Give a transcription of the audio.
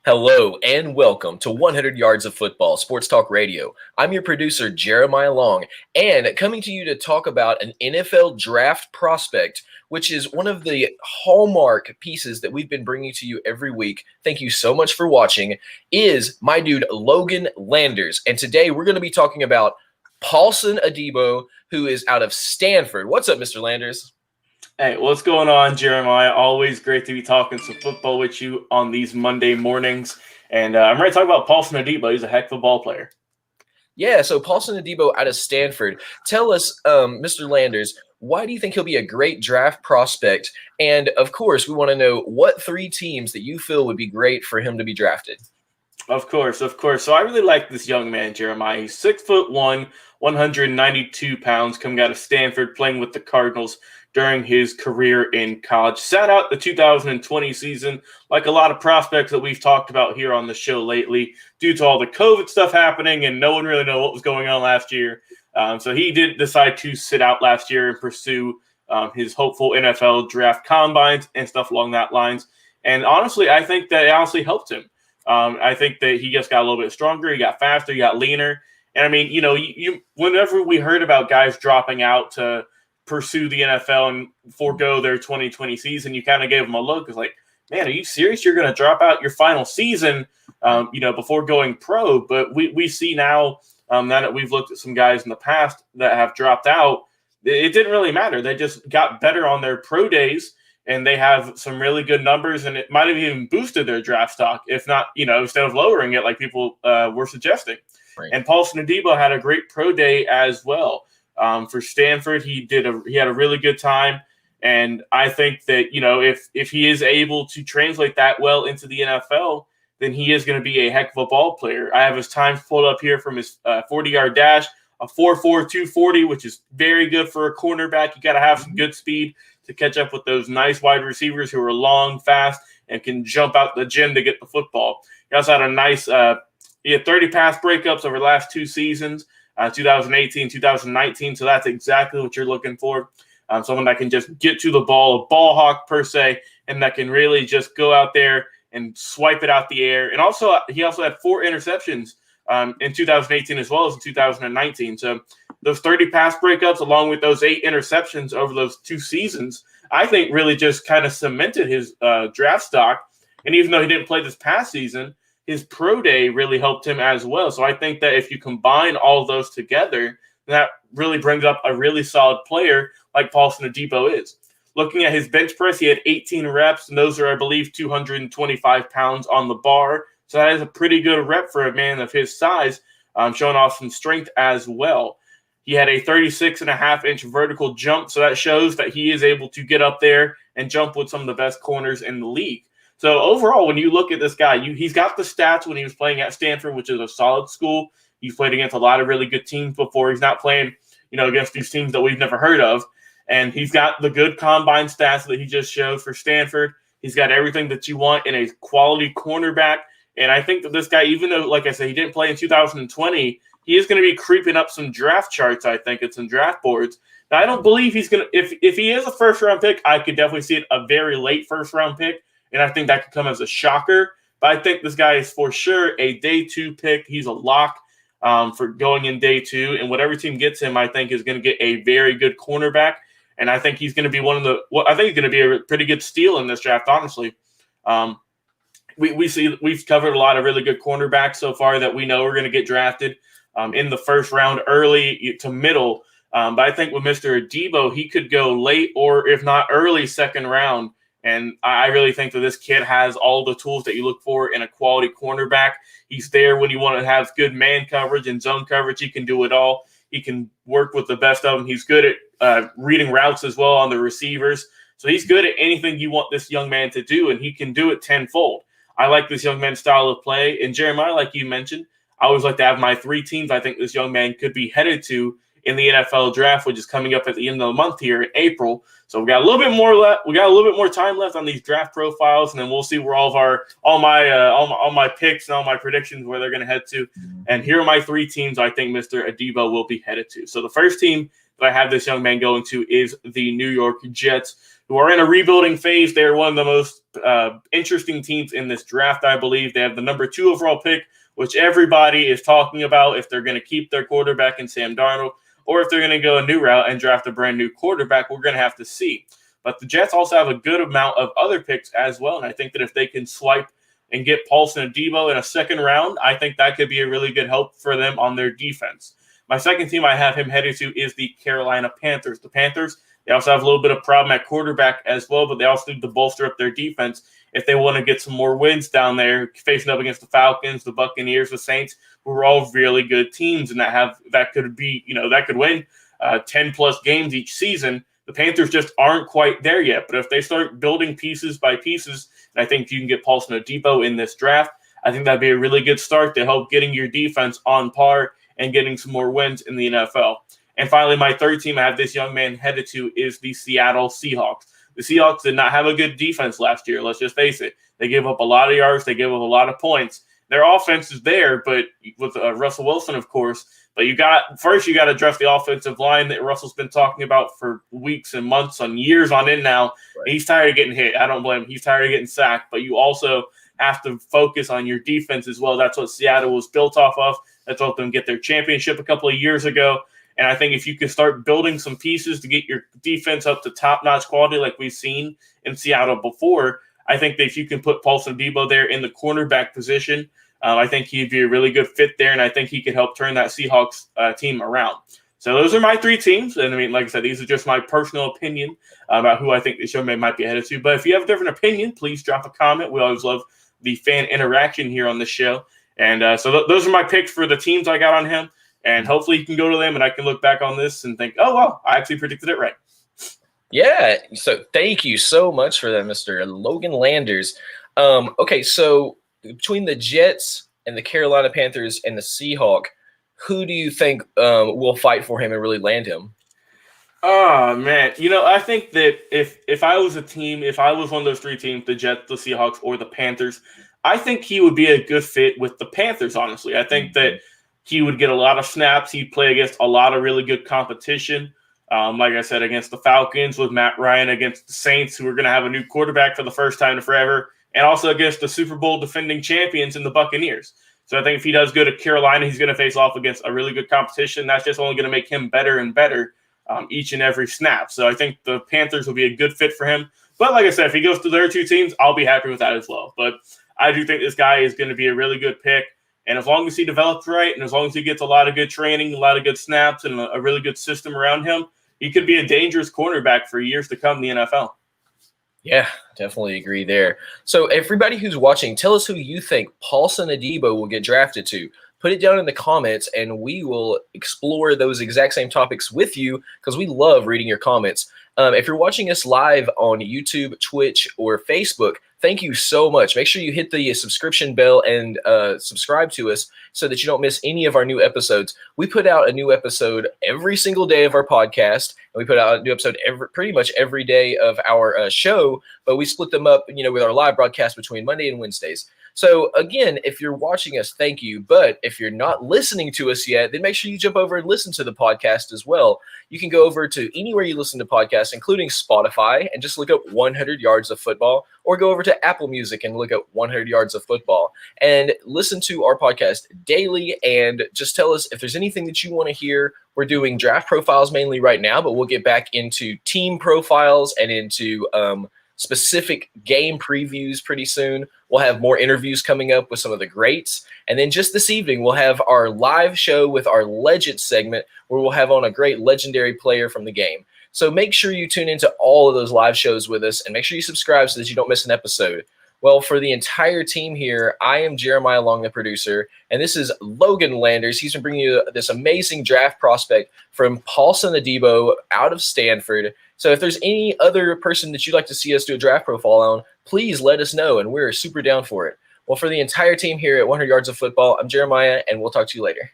Hello and welcome to 100 Yards of Football Sports Talk Radio. I'm your producer, Jeremiah Long, and coming to you to talk about an NFL draft prospect, which is one of the hallmark pieces that we've been bringing to you every week. Thank you so much for watching, is my dude, Logan Landers. And today we're going to be talking about Paulson Adebo, who is out of Stanford. What's up, Mr. Landers? Hey, what's going on, Jeremiah? Always great to be talking some football with you on these Monday mornings. And I'm ready to talk about Paulson Adebo. He's a heck of a ball player. Yeah, so Paulson Adebo out of Stanford. Tell us, Mr. Landers, why do you think he'll be a great draft prospect? And, of course, we want to know what three teams that you feel would be great for him to be drafted. Of course. So I really like this young man, Jeremiah. He's 6'1", 192 pounds, coming out of Stanford, playing with the Cardinals during his career in college. Sat out the 2020 season, like a lot of prospects that we've talked about here on the show lately, due to all the COVID stuff happening, and no one really knew what was going on last year. So he did decide to sit out last year and pursue his hopeful NFL draft combines and stuff along that lines. And honestly, I think that it honestly helped him. I think that he just got a little bit stronger. He got faster. He got leaner. And I mean, you whenever we heard about guys dropping out to pursue the NFL and forego their 2020 season, you kind of gave them a look. It's like, man, are you serious? You're going to drop out your final season, before going pro? But we see now that we've looked at some guys in the past that have dropped out, it didn't really matter. They just got better on their pro days, and they have some really good numbers, and it might have even boosted their draft stock, if not, instead of lowering it like people were suggesting. Right. And Paulson Adebo had a great pro day as well. For Stanford, he had a really good time, and I think that if he is able to translate that well into the NFL, then he is going to be a heck of a ball player. I have his times pulled up here from his 40-yard dash, a 4.4 240, which is very good for a cornerback. You got to have some good speed to catch up with those nice wide receivers who are long, fast, and can jump out the gym to get the football. He also had a nice he had 30 pass breakups over the last two seasons, 2018, 2019. So that's exactly what you're looking for. Someone that can just get to the ball, a ball hawk per se, and that can really just go out there and swipe it out the air. And also, he also had 4 interceptions in 2018 as well as in 2019. So those 30 pass breakups along with those 8 interceptions over those 2 seasons, I think really just kind of cemented his draft stock. And even though he didn't play this past season, his pro day really helped him as well. So I think that if you combine all of those together, that really brings up a really solid player like Paulson Adebo is. Looking at his bench press, he had 18 reps, and those are, I believe, 225 pounds on the bar. So that is a pretty good rep for a man of his size, showing off some strength as well. He had a 36.5-inch vertical jump, so that shows that he is able to get up there and jump with some of the best corners in the league. So overall, when you look at this guy, he's got the stats when he was playing at Stanford, which is a solid school. He's played against a lot of really good teams before. He's not playing, against these teams that we've never heard of. And he's got the good combine stats that he just showed for Stanford. He's got everything that you want in a quality cornerback. And I think that this guy, even though, like I said, he didn't play in 2020, he is going to be creeping up some draft charts, I think, at some draft boards. Now, I don't believe he's going to – if he is a first-round pick, I could definitely see it a very late first-round pick. And I think that could come as a shocker. But I think this guy is for sure a day 2 pick. He's a lock for going in day 2. And whatever team gets him, I think, is going to get a very good cornerback. And I think he's going to be I think he's going to be a pretty good steal in this draft, honestly. We've covered a lot of really good cornerbacks so far that we know are going to get drafted in the first round, early to middle. But I think with Mr. Adebo, he could go late or if not early second round. And I really think that this kid has all the tools that you look for in a quality cornerback. He's there when you want to have good man coverage and zone coverage. He can do it all. He can work with the best of them. He's good at reading routes as well on the receivers. So he's good at anything you want this young man to do, and he can do it tenfold. I like this young man's style of play. And Jeremiah, like you mentioned, I always like to have my 3 teams I think this young man could be headed to in the NFL draft, which is coming up at the end of the month here in April. So we got a little bit more left. We got a little bit more time left on these draft profiles, and then we'll see where all my picks and all my predictions where they're going to head to. And here are my 3 teams I think Mr. Adebo will be headed to. So the first team that I have this young man going to is the New York Jets. who are in a rebuilding phase. They're one of the most interesting teams in this draft, I believe. They have the number 2 overall pick, which everybody is talking about if they're going to keep their quarterback in Sam Darnold or if they're going to go a new route and draft a brand new quarterback. We're going to have to see. But the Jets also have a good amount of other picks as well, and I think that if they can swipe and get Paulson Adebo in a second round, I think that could be a really good help for them on their defense. My second team I have him headed to is the Carolina Panthers. The Panthers, they also have a little bit of problem at quarterback as well, but they also need to bolster up their defense if they want to get some more wins down there, facing up against the Falcons, the Buccaneers, the Saints, who are all really good teams and that could win 10 plus games each season. The Panthers just aren't quite there yet, but if they start building pieces by pieces, and I think you can get Paulson Adebo in this draft, I think that'd be a really good start to help getting your defense on par and getting some more wins in the NFL. And finally, my third team I have this young man headed to is the Seattle Seahawks. The Seahawks did not have a good defense last year, let's just face it. They gave up a lot of yards, they gave up a lot of points. Their offense is there, but with Russell Wilson, of course. But you got to address the offensive line that Russell's been talking about for weeks and months and years on end now. Right. He's tired of getting hit. I don't blame him. He's tired of getting sacked. But you also have to focus on your defense as well. That's what Seattle was built off of. That's helped them get their championship a couple of years ago. And I think if you can start building some pieces to get your defense up to top-notch quality like we've seen in Seattle before, I think that if you can put Paulson Adebo there in the cornerback position, I think he'd be a really good fit there, and I think he could help turn that Seahawks team around. So those are my 3 teams, and I mean, like I said, these are just my personal opinion about who I think this young man might be headed to. But if you have a different opinion, please drop a comment. We always love the fan interaction here on the show. And so those are my picks for the teams I got on him, and hopefully you can go to them, and I can look back on this and think, oh, well, I actually predicted it right. Yeah, so thank you so much for that, Mr. Logan Landers. Okay, so between the Jets and the Carolina Panthers and the Seahawks, who do you think will fight for him and really land him? Oh, man. I think that if I was a team, if I was one of those 3 teams, the Jets, the Seahawks, or the Panthers, I think he would be a good fit with the Panthers, honestly. I think that he would get a lot of snaps. He'd play against a lot of really good competition. Like I said, against the Falcons with Matt Ryan, against the Saints, who are going to have a new quarterback for the first time in forever, and also against the Super Bowl defending champions in the Buccaneers. So I think if he does go to Carolina, he's going to face off against a really good competition. That's just only going to make him better and better each and every snap. So I think the Panthers will be a good fit for him. But like I said, if he goes to their 2 teams, I'll be happy with that as well. But I do think this guy is going to be a really good pick. And as long as he develops right, and as long as he gets a lot of good training, a lot of good snaps, and a really good system around him, he could be a dangerous cornerback for years to come in the NFL. Yeah, definitely agree there. So everybody who's watching, tell us who you think Paulson Adebo will get drafted to. Put it down in the comments, and we will explore those exact same topics with you because we love reading your comments. If you're watching us live on YouTube, Twitch, or Facebook, thank you so much. Make sure you hit the subscription bell and subscribe to us so that you don't miss any of our new episodes. We put out a new episode every single day of our podcast, and we put out a new episode pretty much every day of our show, but we split them up, with our live broadcast between Monday and Wednesdays. So again, if you're watching us, thank you. But if you're not listening to us yet, then make sure you jump over and listen to the podcast as well. You can go over to anywhere you listen to podcasts, including Spotify, and just look up 100 Yards of Football, or go over to Apple Music and look up 100 Yards of Football and listen to our podcast daily. And just tell us if there's anything that you want to hear. We're doing draft profiles mainly right now, but we'll get back into team profiles and into specific game previews pretty soon. We'll have more interviews coming up with some of the greats. And then just this evening, we'll have our live show with our Legend segment where we'll have on a great legendary player from the game. So make sure you tune into all of those live shows with us and make sure you subscribe so that you don't miss an episode. Well, for the entire team here, I am Jeremiah Long, the producer, and this is Logan Landers. He's been bringing you this amazing draft prospect from Paulson Adebo out of Stanford. So if there's any other person that you'd like to see us do a draft profile on, please let us know, and we're super down for it. Well, for the entire team here at 100 Yards of Football, I'm Jeremiah, and we'll talk to you later.